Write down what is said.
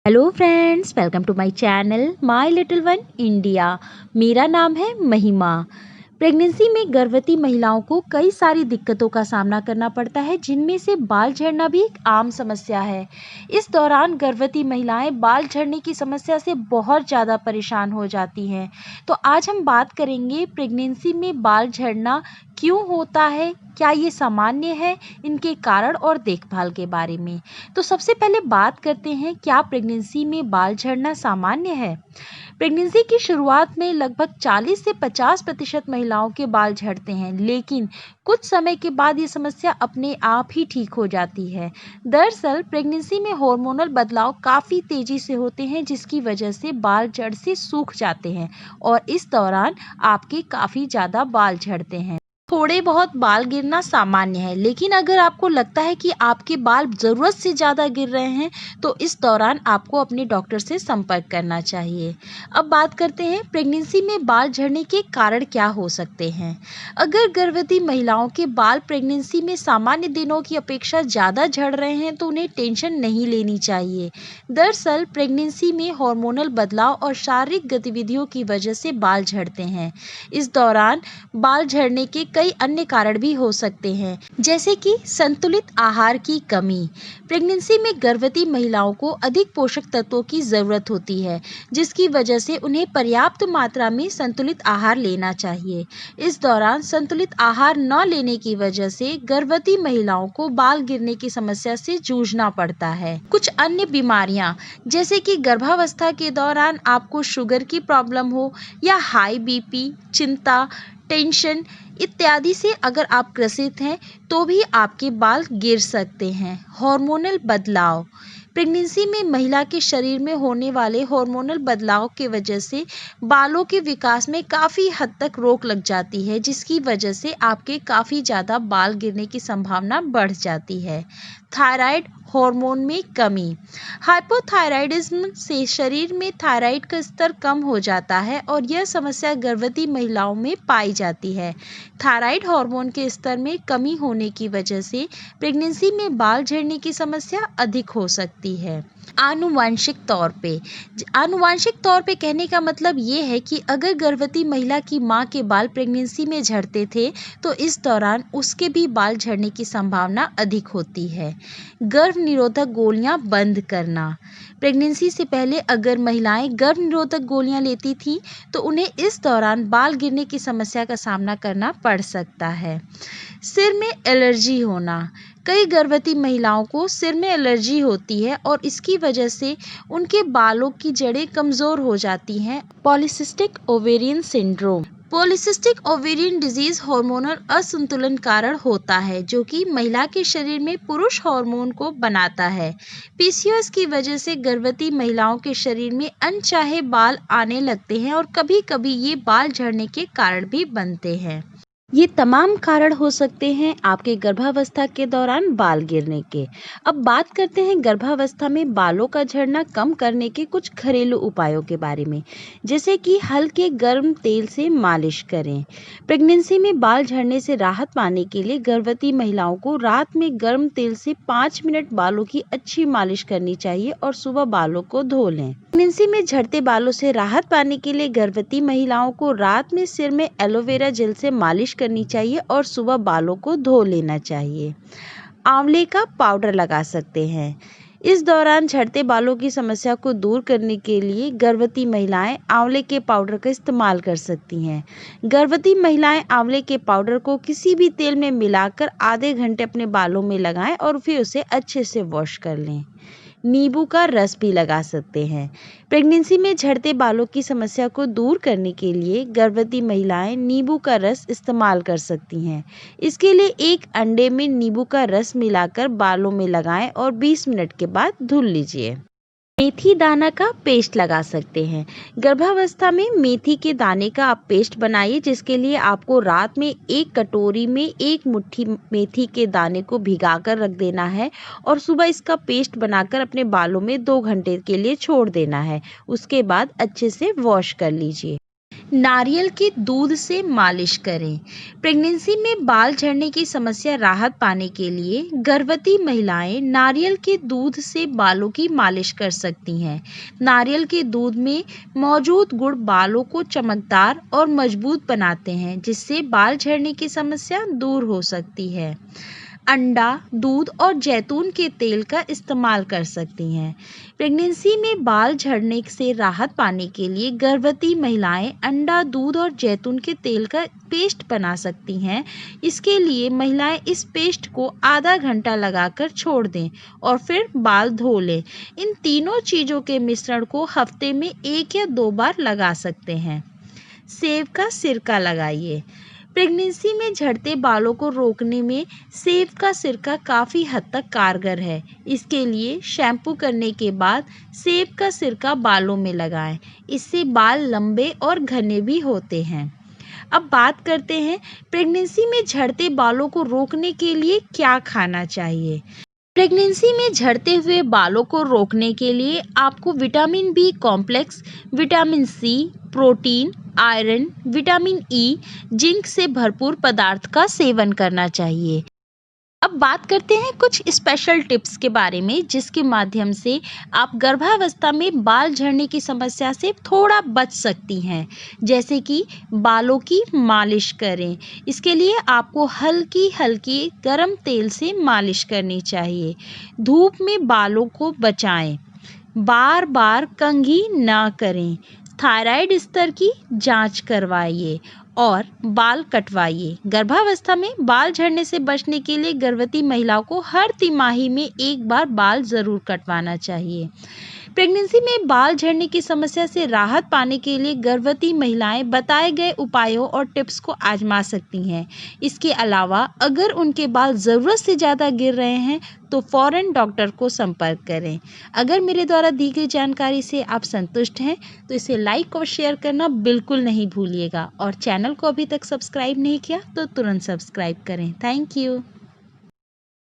Hello friends, welcome to my channel my little one India. मेरा नाम है महिमा। प्रेगनेंसी में गर्भवती महिलाओं को कई सारी दिक्कतों का सामना करना पड़ता है, जिनमें से बाल झड़ना भी एक आम समस्या है। इस दौरान गर्भवती महिलाएं बाल झड़ने की समस्या से बहुत ज़्यादा परेशान हो जाती हैं। तो आज हम बात करेंगे प्रेगनेंसी में बाल झड़ना क्यों होता है, क्या ये सामान्य है, इनके कारण और देखभाल के बारे में। तो सबसे पहले बात करते हैं, क्या प्रेगनेंसी में बाल झड़ना सामान्य है। प्रेगनेंसी की शुरुआत में लगभग 40 से 50% महिलाओं के बाल झड़ते हैं, लेकिन कुछ समय के बाद ये समस्या अपने आप ही ठीक हो जाती है। दरअसल प्रेगनेंसी में हार्मोनल बदलाव काफ़ी तेजी से होते हैं, जिसकी वजह से बाल जड़ से सूख जाते हैं और इस दौरान आपके काफ़ी ज़्यादा बाल झड़ते हैं। थोड़े बहुत बाल गिरना सामान्य है, लेकिन अगर आपको लगता है कि आपके बाल ज़रूरत से ज़्यादा गिर रहे हैं, तो इस दौरान आपको अपने डॉक्टर से संपर्क करना चाहिए। अब बात करते हैं प्रेगनेंसी में बाल झड़ने के कारण क्या हो सकते हैं। अगर गर्भवती महिलाओं के बाल प्रेगनेंसी में सामान्य दिनों की अपेक्षा ज़्यादा झड़ रहे हैं, तो उन्हें टेंशन नहीं लेनी चाहिए। दरअसल प्रेगनेंसी में हार्मोनल बदलाव और शारीरिक गतिविधियों की वजह से बाल झड़ते हैं। इस दौरान बाल झड़ने के कई अन्य कारण भी हो सकते हैं, जैसे कि संतुलित आहार की कमी। प्रेगनेंसी में गर्भवती महिलाओं को अधिक पोषक तत्वों की ज़रूरत होती है, जिसकी वजह से उन्हें पर्याप्त मात्रा में संतुलित आहार लेना चाहिए। इस दौरान संतुलित आहार न लेने की वजह से गर्भवती महिलाओं को बाल गिरने की समस्या से जूझना पड़ता है। कुछ अन्य बीमारियां, जैसे कि गर्भावस्था के दौरान आपको शुगर की प्रॉब्लम हो या हाई बीपी, चिंता, टेंशन इत्यादि से अगर आप ग्रसित हैं, तो भी आपके बाल गिर सकते हैं। हार्मोनल बदलाव, प्रेगनेंसी में महिला के शरीर में होने वाले हार्मोनल बदलाव की वजह से बालों के विकास में काफ़ी हद तक रोक लग जाती है, जिसकी वजह से आपके काफ़ी ज़्यादा बाल गिरने की संभावना बढ़ जाती है। थायराइड हार्मोन में कमी, हाइपोथायराइडिज्म से शरीर में थायराइड का स्तर कम हो जाता है और यह समस्या गर्भवती महिलाओं में पाई जाती है। थायराइड हार्मोन के स्तर में कमी होने की वजह से प्रेगनेंसी में बाल झड़ने की समस्या अधिक हो सकती है। आनुवंशिक तौर पे कहने का मतलब ये है कि अगर गर्भवती महिला की मां के बाल प्रेगनेंसी में झड़ते थे, तो इस दौरान उसके भी बाल झड़ने की संभावना अधिक होती है। गर्भ निरोधक गोलियां बंद करना, प्रेगनेंसी से पहले अगर महिलाएं गर्भ निरोधक गोलियां लेती थीं, तो उन्हें इस दौरान बाल गिरने की समस्या का सामना करना पड़ सकता है। सिर में एलर्जी होना, कई गर्भवती महिलाओं को सिर में एलर्जी होती है और इसकी वजह से उनके बालों की जड़ें कमज़ोर हो जाती हैं। Polycystic ovarian syndrome, polycystic ovarian disease hormonal असंतुलन कारण होता है, जो कि महिला के शरीर में पुरुष हार्मोन को बनाता है। पीसीओएस की वजह से गर्भवती महिलाओं के शरीर में अनचाहे बाल आने लगते हैं और कभी-कभी ये बाल झड़ने के कारण भी बनते हैं। ये तमाम कारण हो सकते हैं आपके गर्भावस्था के दौरान बाल गिरने के। अब बात करते हैं गर्भावस्था में बालों का झड़ना कम करने के कुछ घरेलू उपायों के बारे में, जैसे कि हल्के गर्म तेल से मालिश करें। प्रेगनेंसी में बाल झड़ने से राहत पाने के लिए गर्भवती महिलाओं को रात में गर्म तेल से 5 मिनट बालों की अच्छी मालिश करनी चाहिए और सुबह बालों को धो लें। प्रेगनेंसी में झड़ते बालों से राहत पाने के लिए गर्भवती महिलाओं को रात में सिर में एलोवेरा जेल से मालिश करनी चाहिए और सुबह बालों को धो लेना चाहिए। आंवले का पाउडर लगा सकते हैं। इस दौरान झड़ते बालों की समस्या को दूर करने के लिए गर्भवती महिलाएं आंवले के पाउडर का इस्तेमाल कर सकती हैं। गर्भवती महिलाएं आंवले के पाउडर को किसी भी तेल में मिलाकर आधे घंटे अपने बालों में लगाएं और फिर उसे अच्छे से वॉश कर लें। नींबू का रस भी लगा सकते हैं। प्रेगनेंसी में झड़ते बालों की समस्या को दूर करने के लिए गर्भवती महिलाएं नींबू का रस इस्तेमाल कर सकती हैं। इसके लिए एक अंडे में नींबू का रस मिलाकर बालों में लगाएं और 20 मिनट के बाद धुल लीजिए। मेथी दाना का पेस्ट लगा सकते हैं। गर्भावस्था में मेथी के दाने का आप पेस्ट बनाइए, जिसके लिए आपको रात में एक कटोरी में 1 मुट्ठी मेथी के दाने को भिगाकर रख देना है और सुबह इसका पेस्ट बनाकर अपने बालों में 2 घंटे के लिए छोड़ देना है। उसके बाद अच्छे से वॉश कर लीजिए। नारियल के दूध से मालिश करें। प्रेगनेंसी में बाल झड़ने की समस्या राहत पाने के लिए गर्भवती महिलाएं नारियल के दूध से बालों की मालिश कर सकती हैं। नारियल के दूध में मौजूद गुण बालों को चमकदार और मजबूत बनाते हैं, जिससे बाल झड़ने की समस्या दूर हो सकती है। अंडा, दूध और जैतून के तेल का इस्तेमाल कर सकती हैं। प्रेगनेंसी में बाल झड़ने से राहत पाने के लिए गर्भवती महिलाएं अंडा, दूध और जैतून के तेल का पेस्ट बना सकती हैं। इसके लिए महिलाएं इस पेस्ट को आधा घंटा लगाकर छोड़ दें और फिर बाल धो लें। इन तीनों चीज़ों के मिश्रण को हफ्ते में 1 या 2 बार लगा सकते हैं। सेब का सिरका लगाइए। प्रेगनेंसी में झड़ते बालों को रोकने में सेब का सिरका काफ़ी हद तक कारगर है। इसके लिए शैम्पू करने के बाद सेब का सिरका बालों में लगाएं। इससे बाल लंबे और घने भी होते हैं। अब बात करते हैं प्रेगनेंसी में झड़ते बालों को रोकने के लिए क्या खाना चाहिए। प्रेगनेंसी में झड़ते हुए बालों को रोकने के लिए आपको vitamin B complex, vitamin C, protein, iron, vitamin E, zinc से भरपूर पदार्थ का सेवन करना चाहिए। अब बात करते हैं कुछ स्पेशल टिप्स के बारे में, जिसके माध्यम से आप गर्भावस्था में बाल झड़ने की समस्या से थोड़ा बच सकती हैं। जैसे कि बालों की मालिश करें। इसके लिए आपको हल्की हल्की गर्म तेल से मालिश करनी चाहिए। धूप में बालों को बचाएं। बार बार कंघी ना करें। थायराइड स्तर की जांच करवाइए और बाल कटवाइए। गर्भावस्था में बाल झड़ने से बचने के लिए गर्भवती महिलाओं को हर तिमाही में 1 बार बाल ज़रूर कटवाना चाहिए। प्रेगनेंसी में बाल झड़ने की समस्या से राहत पाने के लिए गर्भवती महिलाएं बताए गए उपायों और टिप्स को आजमा सकती हैं। इसके अलावा अगर उनके बाल ज़रूरत से ज़्यादा गिर रहे हैं तो फ़ौरन डॉक्टर को संपर्क करें। अगर मेरे द्वारा दी गई जानकारी से आप संतुष्ट हैं तो इसे लाइक और शेयर करना बिल्कुल नहीं भूलिएगा और चैनल को अभी तक सब्सक्राइब नहीं किया तो तुरंत सब्सक्राइब करें। Thank you.